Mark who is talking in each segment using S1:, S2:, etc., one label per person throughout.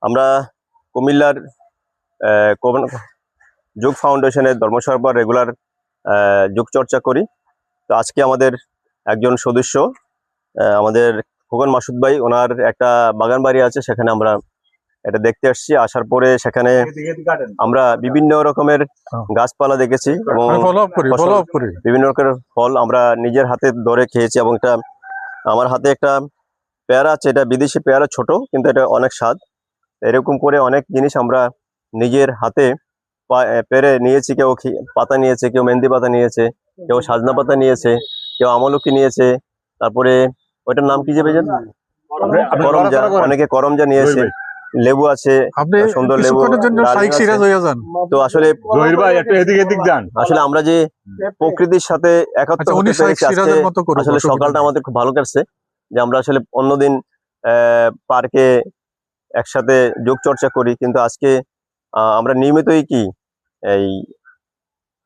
S1: আমরা কুমিল্লার যোগ ফাউন্ডেশনের ধর্মসভা রেগুলার যোগ চর্চা করি। তো আজকে আমাদের একজন সদস্য আমাদের খোকন মাসুদ ভাই, ওনার একটা বাগান বাড়ি আছে, সেখানে আমরা এটা দেখতে আসছি। আসার পরে সেখানে আমরা বিভিন্ন রকমের গাছপালা দেখেছি এবং বিভিন্ন রকমের ফল আমরা নিজের হাতে ধরে খেয়েছি। এবং এটা আমার হাতে একটা পেয়ারা আছে, এটা বিদেশি পেয়ারা, ছোট কিন্তু এটা অনেক স্বাদ। এরকম করে অনেক জিনিস আমরা নিজের হাতে পেরে নিয়েছি। কেউ পাতা নিয়েছে, কেউ মেহেন্দি পাতা নিয়েছে, কেউ সাজনা পাতা নিয়েছে, কেউ আমলকি নিয়েছে, তারপরে ওইটার নাম কি যাবে যেন করমজা, অনেকে করমজা নিয়েছে, লেবু আছে, সুন্দর লেবু। তো আসলে আসলে আমরা যে প্রকৃতির সাথে একাত্ম হতে পেরেছি আজকে, আসলে সকালটা আমাদের খুব ভালো কাটছে। যে আমরা আসলে অন্যদিন পার্কে একসাথে যোগ চর্চা করি, কিন্তু আজকে আমরা নিয়মিতই কি এই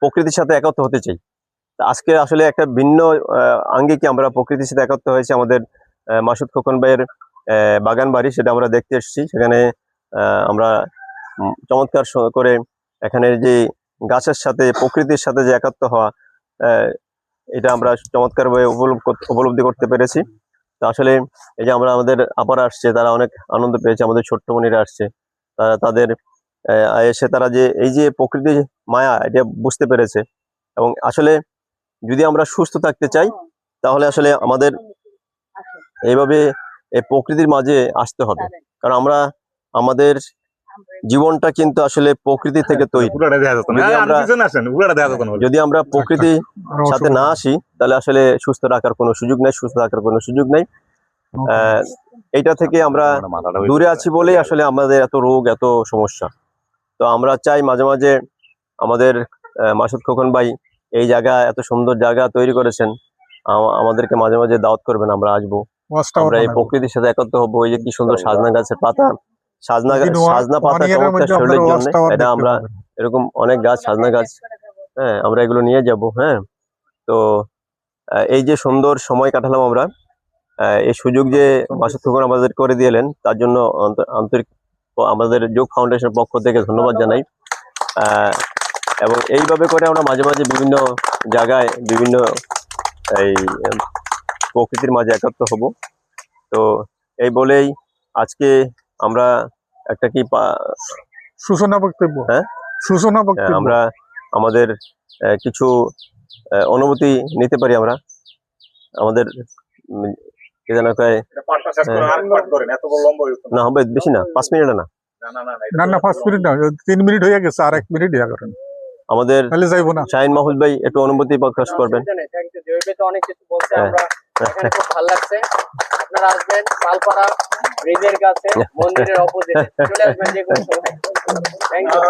S1: প্রকৃতির সাথে একত্র হতে চাই। আজকে আসলে একটা ভিন্ন আঙ্গিকে আমরা প্রকৃতির সাথে একত্র হয়েছে। আমাদের মাসুদ খোকন ভাইয়ের বাগান বাড়ি, সেটা আমরা দেখতে এসেছি। সেখানে আমরা চমৎকার করে এখানে যে গাছের সাথে প্রকৃতির সাথে যে একাত্ম হওয়া, এটা আমরা চমৎকারভাবে উপলব্ধি করতে পেরেছি। তো আসলে এই যে আমাদের আপারা আসছে, তারা অনেক আনন্দ পেয়েছে। আমাদের ছোট্ট বোনেরা আসছে, তাদের এসে তারা যে এই যে প্রকৃতির মায়া, এটা বুঝতে পেরেছে। এবং আসলে যদি আমরা সুস্থ থাকতে চাই, তাহলে আসলে আমাদের এইভাবে এই প্রকৃতির মাঝে আসতে হবে। কারণ আমাদের জীবনটা কিন্তু আসলে প্রকৃতি থেকে তৈরি। যদি আমরা প্রকৃতির সাথে না আসি, তাহলে আসলে সুস্থ রাখার কোনো সুযোগ নেই, সুস্থ থাকার কোনো সুযোগ নেই। এইটা থেকে আমরা দূরে আছি বলেই আসলে আমাদের এত রোগ, এত সমস্যা। তো আমরা চাই মাঝে মাঝে আমাদের মাসুদ খোকন ভাই এই জায়গা, এত সুন্দর জায়গা তৈরি করেছেন, আমাদেরকে মাঝে মাঝে দাওয়াত করবেন, আমরা আসবো, আমরা এই প্রকৃতির সাথে একত্র হবো। ওই যে কি সুন্দর সাজনা গাছের পাতা, সাজনা পাতা চমৎকার শরীরের জন্য। এটা আমরা এরকম অনেক গাছ, সাজনা গাছ, হ্যাঁ, আমরা এগুলো নিয়ে যাব। হ্যাঁ, তো এই যে সুন্দর সময় কাটালাম আমরা, এই সুযোগ যে মাসুদ খোকন আমাদের করে দিলেন, তার জন্য আন্তরিক আমাদের যোগ ফাউন্ডেশনের পক্ষ থেকে ধন্যবাদ জানাই। এবং এইভাবে করে আমরা মাঝে মাঝে বিভিন্ন জায়গায় বিভিন্ন এই প্রকৃতির মাঝে একত্র হব। তো এই বলেই আজকে আমরা একটা কি
S2: সূচনা বক্তব্য,
S1: হ্যাঁ,
S2: সূচনা বক্তব্য,
S1: আমরা আমাদের কিছু অনুভূতি নিতে পারি। আমরা আমাদের না হবে বেশি না, 5 মিনিট না,
S2: 5 মিনিট না, 3 মিনিট হয়ে গেছে, আর 1 মিনিট ইয়া করেন।
S1: আমাদের শাহিন মাহফুজ ভাই একটু অনুভূতি প্রকাশ করবেন।
S3: অনেক কিছু বলতে আমরা এখানে খুব ভালো লাগছে। আপনারা আসবেন পালপাড়া ব্রিজের কাছে, মন্দিরের অপোজিটে চলে আসবেন যে কোনো সময়। Thank you.